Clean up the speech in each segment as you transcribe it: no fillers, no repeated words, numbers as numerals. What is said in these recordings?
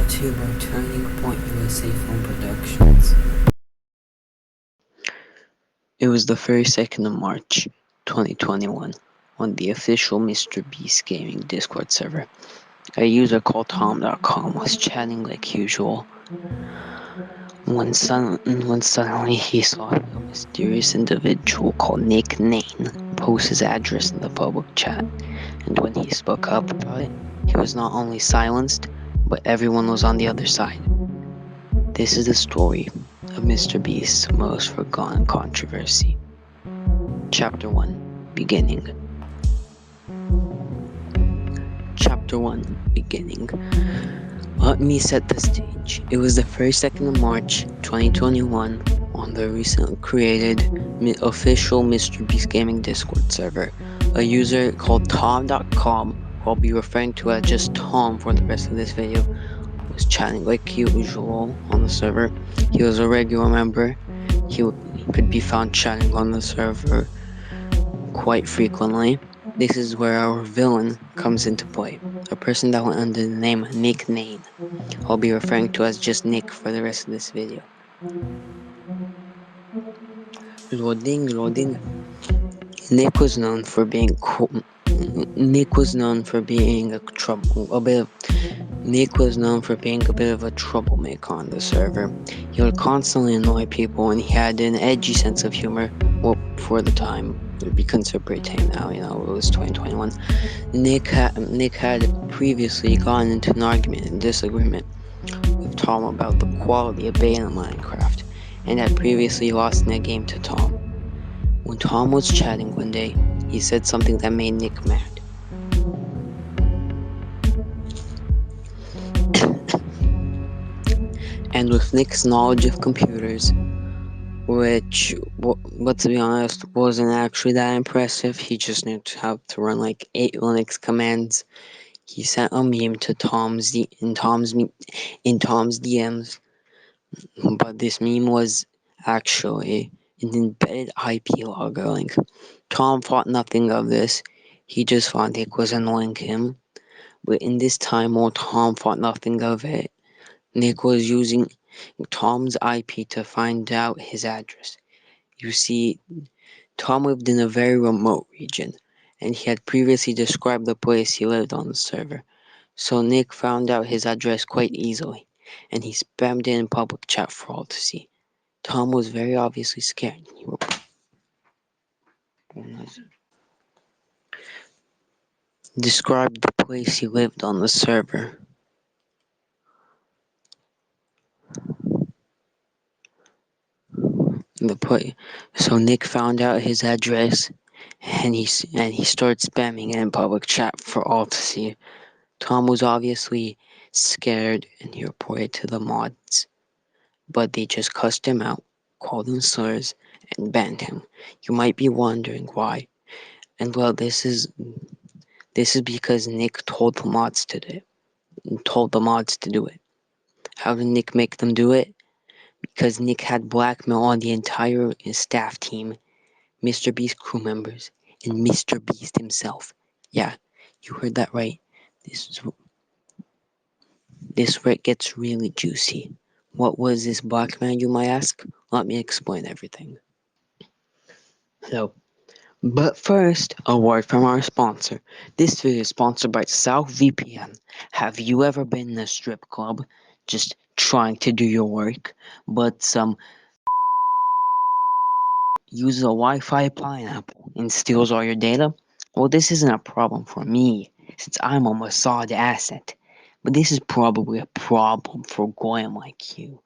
brought to you by Turning Point USA Film Productions. It was the 2nd of March, 2021, on the official Mr. Beast Gaming Discord server. A user called Tom.com was chatting like usual when suddenly he saw a mysterious individual called Nick Nain post his address in the public chat. And when he spoke up about it, he was not only silenced, but everyone was on the other side. This is the story of Mr. Beast's most forgotten controversy. Chapter 1, Beginning. Chapter 1, Beginning. Let me set the stage. It was the 2nd of March, 2021, on the recently created official Mr. Beast Gaming Discord server. A user called Tom.com, who I'll be referring to as just Tom for the rest of this video, was chatting like usual on the server. He was a regular member. He could be found chatting on the server quite frequently. This is where our villain comes into play, a person that went under the name Nick Nain. I'll be referring to as just Nick for the rest of this video. Loading. Nick was known for being Nick was known for being Nick was known for being a bit of a troublemaker on the server. He would constantly annoy people, and he had an edgy sense of humor. Well, for the time, it would be considered pretty tame now. It was 2021. Nick had previously gotten into an argument and disagreement with Tom about the quality of beta in Minecraft, and had previously lost in a game to Tom. When Tom was chatting one day, he said something that made Nick mad. And with Nick's knowledge of computers, which, let's be honest, wasn't actually that impressive, he just knew how to run like 8 Linux commands. He sent a meme to in Tom's DMs, but this meme was actually an embedded IP logger link. Tom thought nothing of this. He just thought Nick was annoying him. But in this time, while Tom thought nothing of it, Nick was using Tom's IP to find out his address. You see, Tom lived in a very remote region, and he had previously described the place he lived on the server. So Nick found out his address quite easily, and he spammed it in public chat for all to see. Tom was very obviously scared. Described the place he lived on the server. So Nick found out his address, and he started spamming it in public chat for all to see. Tom was obviously scared, and he reported to the mods, but they just cussed him out, called him slurs, and banned him. You might be wondering why, and well, this is because Nick told the mods to do it. How did Nick make them do it? Because Nick had blackmail on the entire staff team, Mr. Beast crew members, and Mr. Beast himself. Yeah, you heard that right. This where it gets really juicy. What was this blackmail, you might ask? Let me explain everything. But first, a word from our sponsor. This video is sponsored by SouthVPN. Have you ever been in a strip club, just trying to do your work, but some uses a Wi-Fi pineapple and steals all your data? Well, this isn't a problem for me, since I'm a Mossad asset. But this is probably a problem for Goyim like you.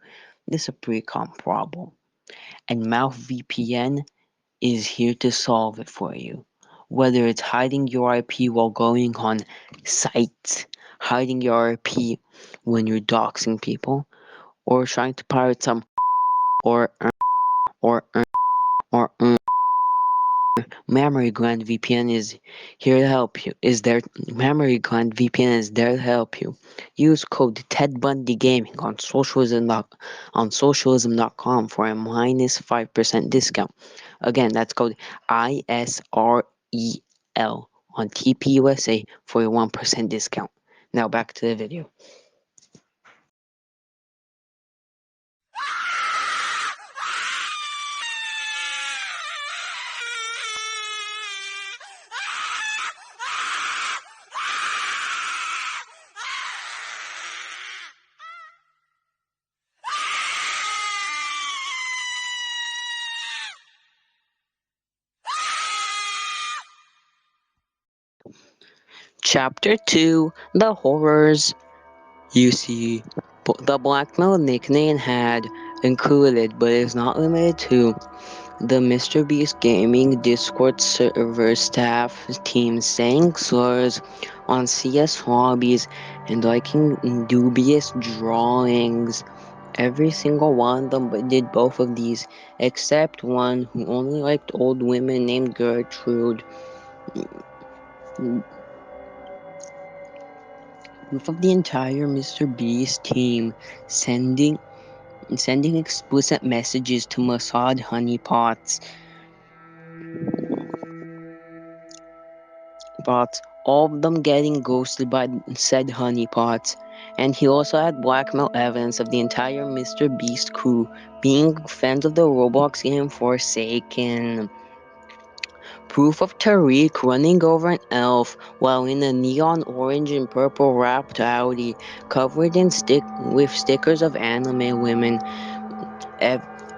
This is a pretty common problem. And MouthVPN is here to solve it for you. Whether it's hiding your IP while going on sites, hiding your IP when you're doxing people, or trying to pirate some or or or Memory Gland VPN is here to help you. Memory Gland VPN is there to help you. Use code Ted Bundy Gaming on socialism.com for a minus 5% discount. Again, that's code ISREL on TPUSA for a 1% discount. Now back to the video. Chapter 2: The Horrors. You see, the blackmail nickname had included, but is not limited to, the MrBeast Gaming Discord server staff team saying slurs on CS lobbies and liking dubious drawings. Every single one of them did both of these, except one who only liked old women named Gertrude. Proof of the entire MrBeast team sending explicit messages to Mossad honeypots, but all of them getting ghosted by said honeypots. And he also had blackmail evidence of the entire MrBeast crew being fans of the Roblox game Forsaken. Proof of Tariq running over an elf while in a neon orange and purple wrapped Audi covered in with stickers of anime women.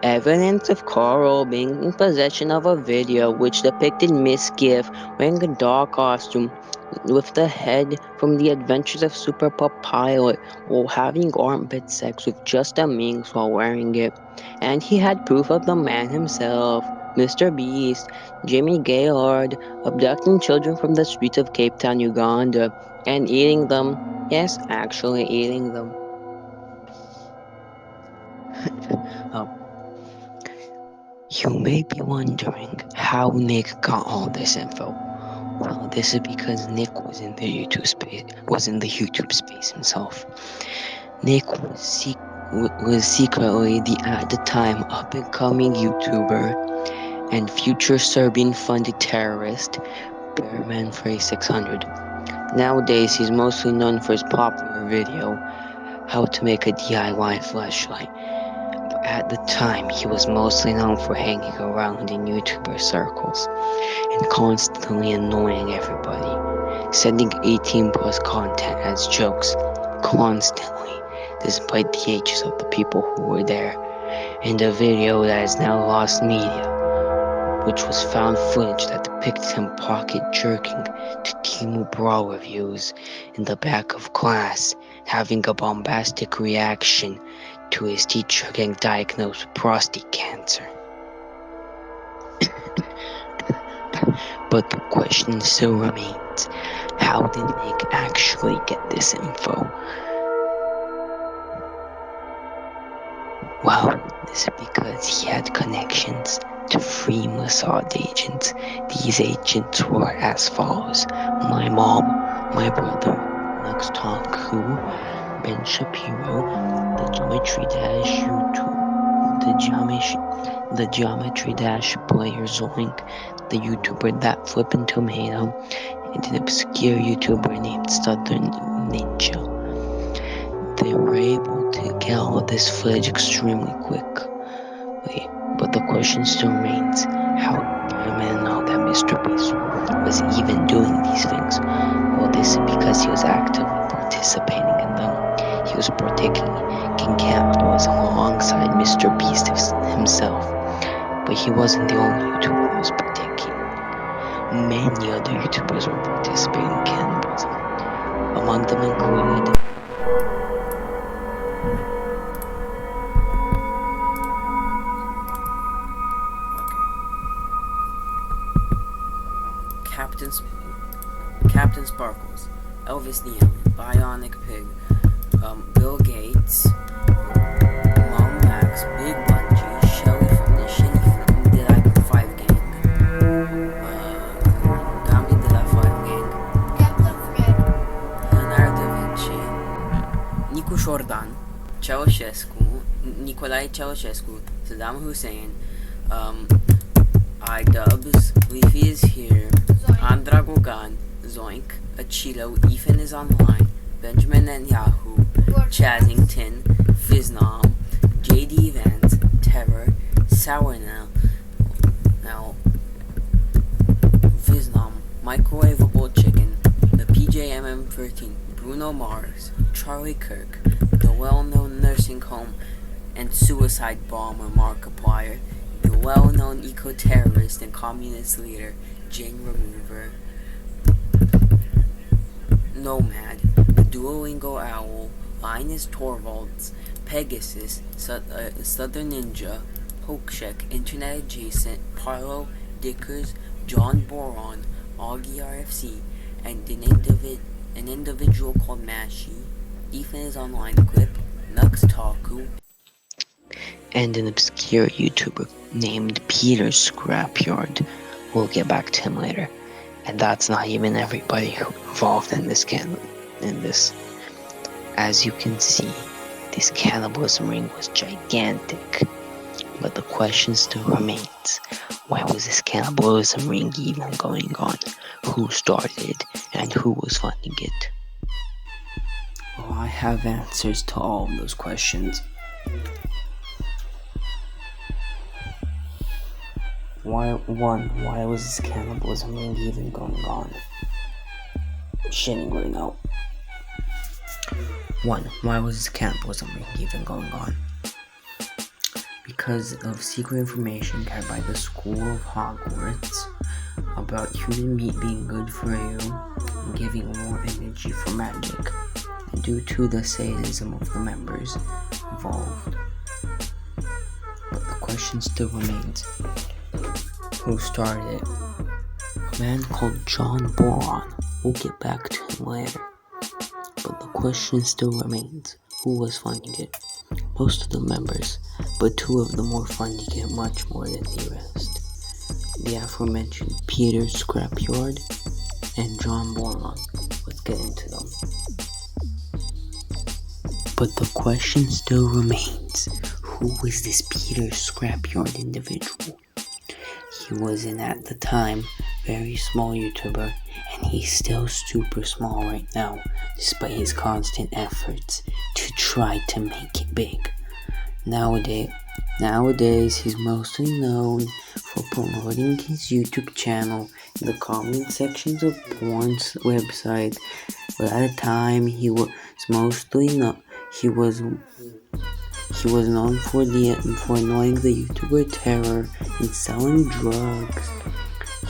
Evidence of Carl being in possession of a video which depicted Miss Giff wearing a dog costume with the head from the Adventures of Super Pup Pilot while having armpit sex with just a minx while wearing it. And he had proof of the man himself, Mr. Beast, Jimmy Gaylord, abducting children from the streets of Cape Town, Uganda, and eating them. Yes, actually eating them. Oh. You may be wondering how Nick got all this info. Well, this is because Nick was in the YouTube space himself. Nick was secretly at the time up and coming YouTuber and future Serbian funded terrorist Bearman Frey 600. Nowadays he's mostly known for his popular video, How to Make a DIY Flashlight. But at the time he was mostly known for hanging around in YouTuber circles and constantly annoying everybody, sending 18 plus content as jokes constantly, despite the ages of the people who were there, in a video that is now lost media, which was found footage that depicted him pocket jerking to Timu Brawl reviews in the back of class, having a bombastic reaction to his teacher getting diagnosed with prostate cancer. But the question still remains, how did Nick actually get this info? Well, this is because he had connections to free Mossad agents. These agents were as follows: my mom, my brother, Nux Taku, Ben Shapiro, the Geometry Dash YouTube, the Geometry Dash player Zoink, the YouTuber That Flippin' Tomato, and an obscure YouTuber named Southern Ninja. They were able to get all of this footage extremely quickly, but the question still remains, how did Bearman know that MrBeast was even doing these things? Well, this is because he was actively participating in them. He was partaking capitalism alongside MrBeast himself, but he wasn't the only YouTuber that was partaking. Many other YouTubers were participating in cannibalism. Among them included Captain Sparkles, Elvis Neon, Bionic Pig, Bill Gates, Mom Max, Big Bungie, Shelly from the Shinny from Did I 5 Gang, Gami Did I 5 Gang, Leonardo da Vinci, Nicu Jordan, Ceausescu, Nicolae Ceausescu, Saddam Hussein, iDubbbz, Leafy is here, Andra Gogan, Zoink, Achilo, Ethan is online, Benjamin Netanyahu, Chazington, Viznam, JD Vance, Terror, Sournale, Viznam, Microwavable Chicken, the PJMM13, Bruno Mars, Charlie Kirk, the well-known nursing home and suicide bomber Markiplier, the well-known eco-terrorist and communist leader Jane Remover, Nomad, the Duolingo Owl, Linus Torvalds, Pegasus, Southern Ninja, Pokeshek, Internet Adjacent, Parlo, Dickers, John Boron, Augie RFC, and an individual called Mashi, Ethan is Online Clip, Nux Taku, and an obscure YouTuber named Peter Scrapyard. We'll get back to him later. And that's not even everybody involved in this As you can see, this cannibalism ring was gigantic. But the question still remains, why was this cannibalism ring even going on? Who started it, and who was funding it? Well, I have answers to all of those questions. Why was this cannibalism ring even going on? Shitting right now. 1. Why was this cannibalism ring even going on? Because of secret information carried by the School of Hogwarts about human meat being good for you and giving more energy for magic, due to the sadism of the members involved. But the question still remains, who started it? A man called John Boron. We'll get back to him later. But the question still remains, who was funding it? Most of the members, but 2 of them were funding it much more than the rest. The aforementioned Peter Scrapyard and John Boron. Let's get into them. But the question still remains, who was this Peter Scrapyard individual? He was an, at the time, very small YouTuber, and he's still super small right now, despite his constant efforts to try to make it big. Nowadays, he's mostly known for promoting his YouTube channel in the comment sections of porn's website, but at the time he was known for annoying the YouTuber Terror and selling drugs.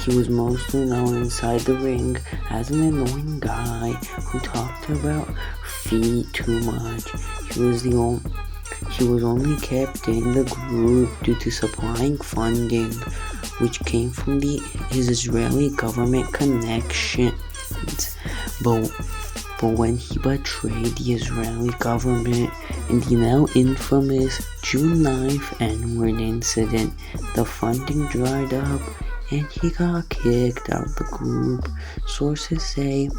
He was mostly known inside the ring as an annoying guy who talked about feet too much. He was only kept in the group due to supplying funding, which came from his Israeli government connections. But when he betrayed the Israeli government in the now infamous June 9th N-word incident, the funding dried up and he got kicked out of the group. Sources say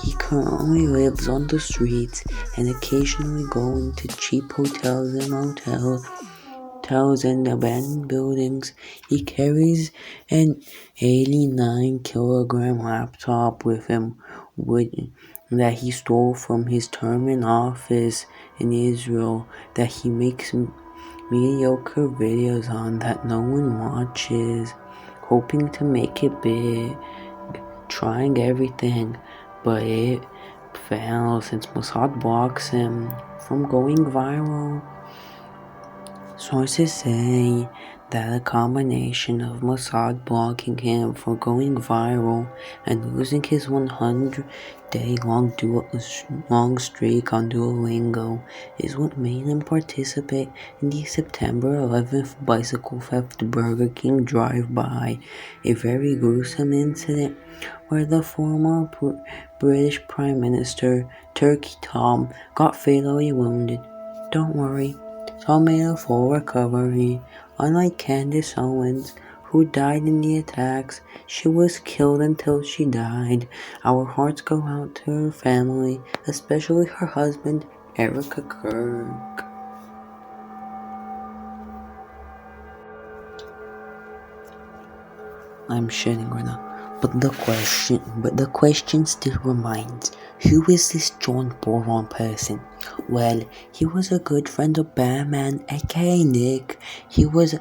he currently lives on the streets and occasionally going to cheap hotels and motels and abandoned buildings. He carries an 89-kilogram laptop with him that he stole from his term in office in Israel, that he makes mediocre videos on that no one watches, hoping to make it big, trying everything, but it fails since Mossad blocks him from going viral. Sources say that a combination of Mossad blocking him for going viral and losing his 100-day long streak on Duolingo is what made him participate in the September 11th bicycle theft Burger King drive-by, a very gruesome incident where the former British Prime Minister, Turkey Tom, got fatally wounded. Don't worry, Tom made a full recovery. Unlike Candace Owens, who died in the attacks, she was killed until she died. Our hearts go out to her family, especially her husband, Erica Kirk. I'm shitting right now. But the question still remains, who is this John Boron person? Well, he was a good friend of Batman, aka Nick. He was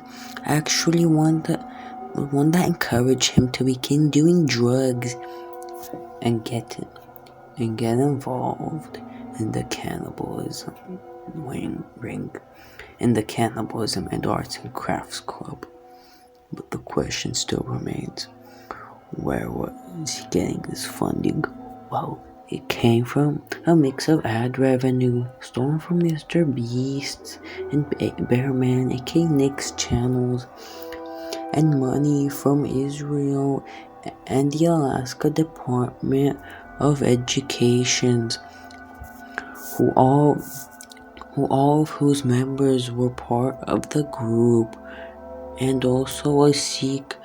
actually one that encouraged him to begin doing drugs and get involved in the cannibalism ring, in the cannibalism and arts and crafts club. But the question still remains, where was he getting this funding? Well, It came from a mix of ad revenue stolen from Mr. Beast's and Bearman, aka Nick's channels, and money from Israel and the Alaska Department of Education, who all of whose members were part of the group, and also a secret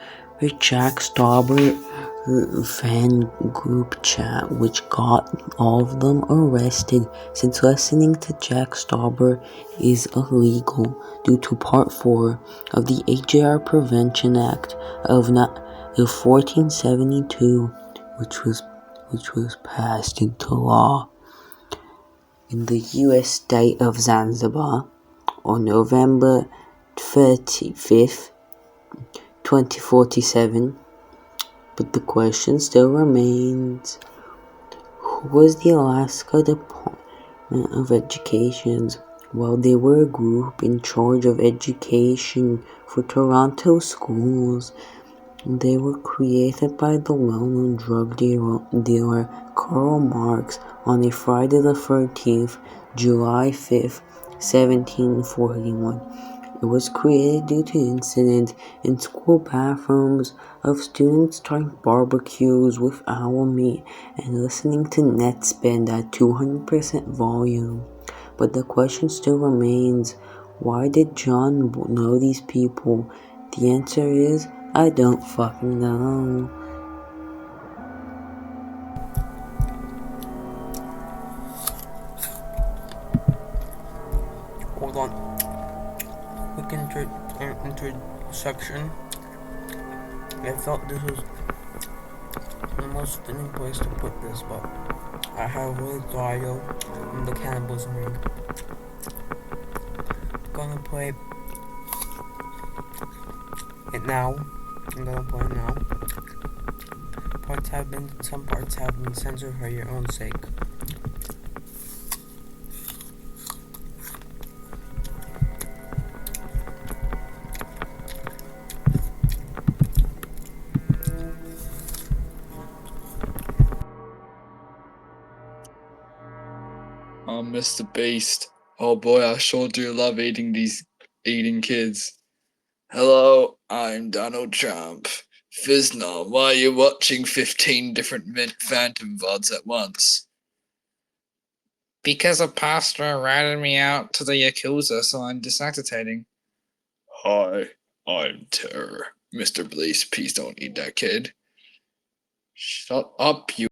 Jack Starmer fan group chat which got all of them arrested, since listening to Jack Starmer is illegal due to Part 4 of the AJR Prevention Act of 1472, which was passed into law in the US state of Zanzibar on November 35th, 2047. But the question still remains, who was the Alaska Department of Education? Well, they were a group in charge of education for Toronto schools. They were created by the well-known drug dealer Karl Marx on a Friday the 13th, July 5th, 1741. It was created due to incidents in school bathrooms of students trying barbecues with owl meat and listening to Netspend at 200% volume. But the question still remains, why did John know these people? The answer is, I don't fucking know. Hold on. Quick intersection. I felt this was the most fitting place to put this, but I have really thought from the cannibalism ring. Gonna play it now. I'm gonna play it now. Some parts have been censored for your own sake. Mr. Beast. Oh boy, I sure do love eating kids. Hello, I'm Donald Trump. Fiznal, why are you watching 15 different Phantom VODs at once? Because a pastor ratted me out to the Yakuza, so I'm desactivating. Hi, I'm Terror. Mr. Bleast, please don't eat that kid. Shut up, you.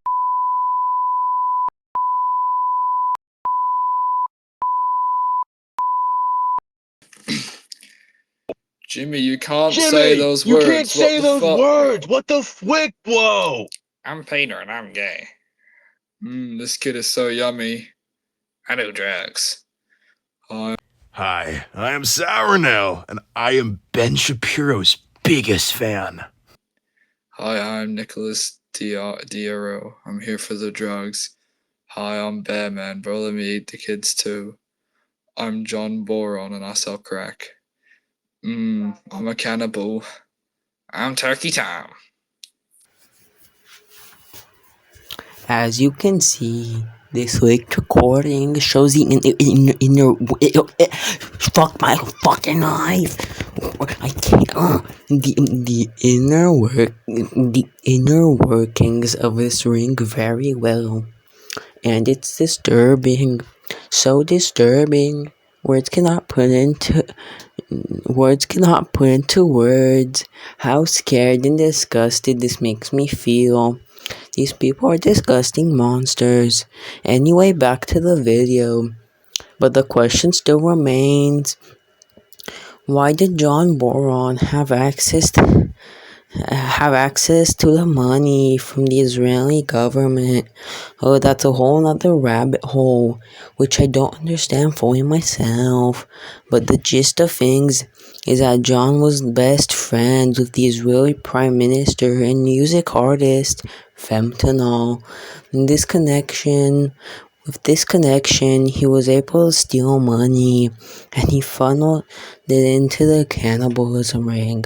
Jimmy, you can't say those words. You can't say those words. What the flick? Whoa. I'm Peter and I'm gay. This kid is so yummy. I do drugs. Hi, I am Sournale, and I am Ben Shapiro's biggest fan. Hi, I'm Nicholas Diaro. I'm here for the drugs. Hi, I'm Bearman, bro. Let me eat the kids too. I'm John Boron and I sell crack. I'm a cannibal. I'm Turkey Tom. As you can see, this leaked recording shows the inner fuck my fucking knife. I can't. The inner workings of this ring very well, and it's disturbing. So disturbing. Words cannot put into words how scared and disgusted this makes me feel. These people are disgusting monsters. Anyway, back to the video. But the question still remains, why did John Boron have access to the money from the Israeli government? Oh, that's a whole nother rabbit hole, which I don't understand fully myself. But the gist of things is that John was best friends with the Israeli Prime Minister and music artist Fentanyl. With this connection, he was able to steal money, and he funneled it into the cannibalism ring.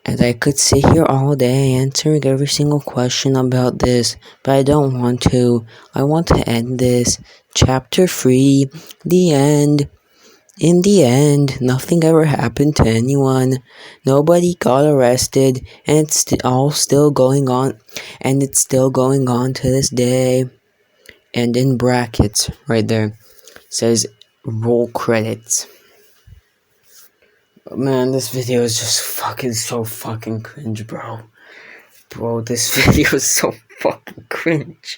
And I could sit here all day answering every single question about this, but I don't want to. I want to end this. Chapter 3, the end. In the end, nothing ever happened to anyone. Nobody got arrested, and it's all still going on. And it's still going on to this day. And in brackets, right there, says roll credits. Man, this video is just fucking so fucking cringe, bro. Bro, this video is so fucking cringe.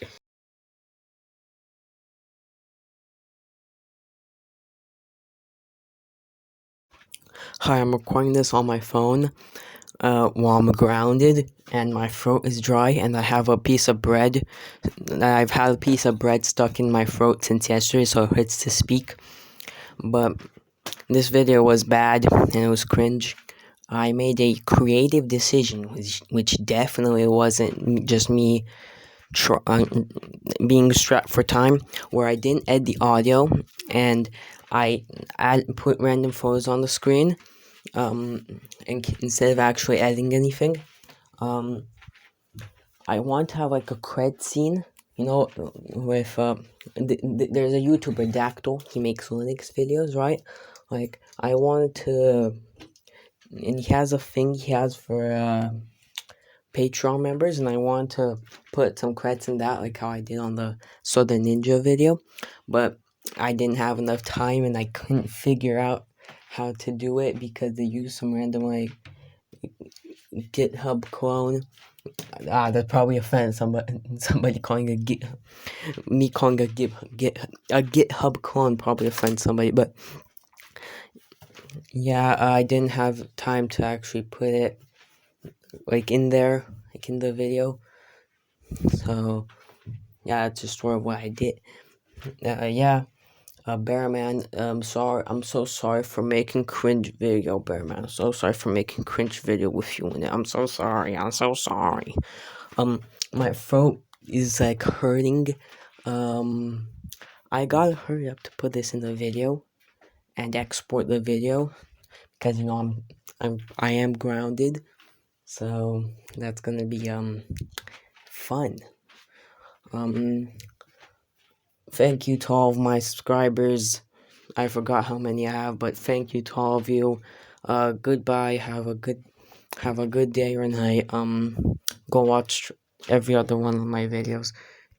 Hi, I'm recording this on my phone while I'm grounded and my throat is dry and I have a piece of bread. I've had a piece of bread stuck in my throat since yesterday, so it hurts to speak. But this video was bad and it was cringe. I made a creative decision, which definitely wasn't just me being strapped for time, where I didn't edit the audio and I put random photos on the screen, and instead of actually editing anything. I want to have like a cred scene, with there's a YouTuber Dactyl. He makes Linux videos, right? Like I wanted to, and he has a thing he has for Patreon members, and I want to put some credits in that, like how I did on the Southern Ninja video, but I didn't have enough time and I couldn't figure out how to do it because they used some random like GitHub clone. That probably offends somebody. Somebody calling me calling a GitHub clone probably offends somebody, but yeah, I didn't have time to actually put it like in there, like in the video. So yeah, that's just sort of what I did. Bearman, sorry, I'm so sorry for making cringe video, Bearman. I'm so sorry for making cringe video with you in it. I'm so sorry. My throat is like hurting. I gotta hurry up to put this in the video and export the video because I am grounded, so that's gonna be fun. Thank you to all of my subscribers. I forgot how many I have, but thank you to all of you. Goodbye. Have a good day or night. Go watch every other one of my videos.